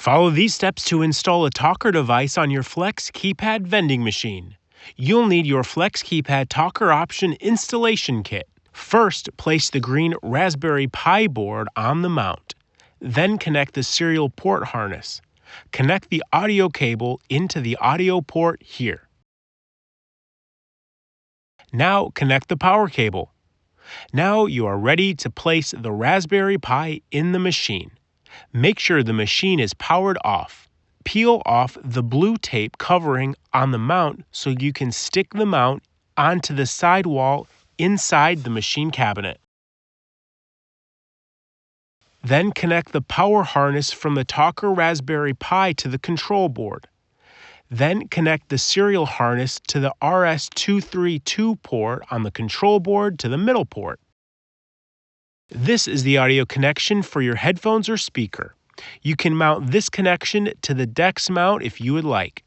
Follow these steps to install a talker device on your Flex Keypad vending machine. You'll need your Flex Keypad talker option installation kit. First, place the green Raspberry Pi board on the mount. Then connect the serial port harness. Connect the audio cable into the audio port here. Now connect the power cable. Now you are ready to place the Raspberry Pi in the machine. Make sure the machine is powered off. Peel off the blue tape covering on the mount so you can stick the mount onto the sidewall inside the machine cabinet. Then connect the power harness from the talker Raspberry Pi to the control board. Then connect the serial harness to the RS-232 port on the control board to the middle port. This is the audio connection for your headphones or speaker. You can mount this connection to the DeX mount if you would like.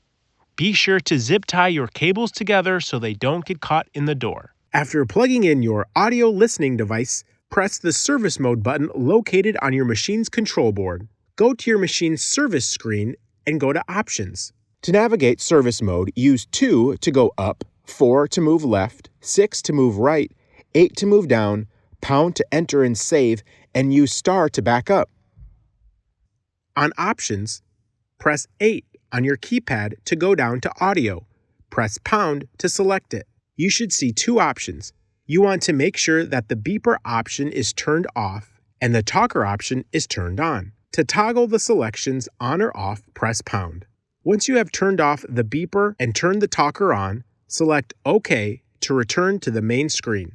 Be sure to zip tie your cables together so they don't get caught in the door. After plugging in your audio listening device, press the service mode button located on your machine's control board. Go to your machine's service screen and go to Options. To navigate service mode, use 2 to go up, 4 to move left, 6 to move right, 8 to move down, pound to enter and save, and use star to back up. On Options, press 8 on your keypad to go down to Audio. Press pound to select it. You should see 2 options. You want to make sure that the beeper option is turned off and the talker option is turned on. To toggle the selections on or off, press pound. Once you have turned off the beeper and turned the talker on, select OK to return to the main screen.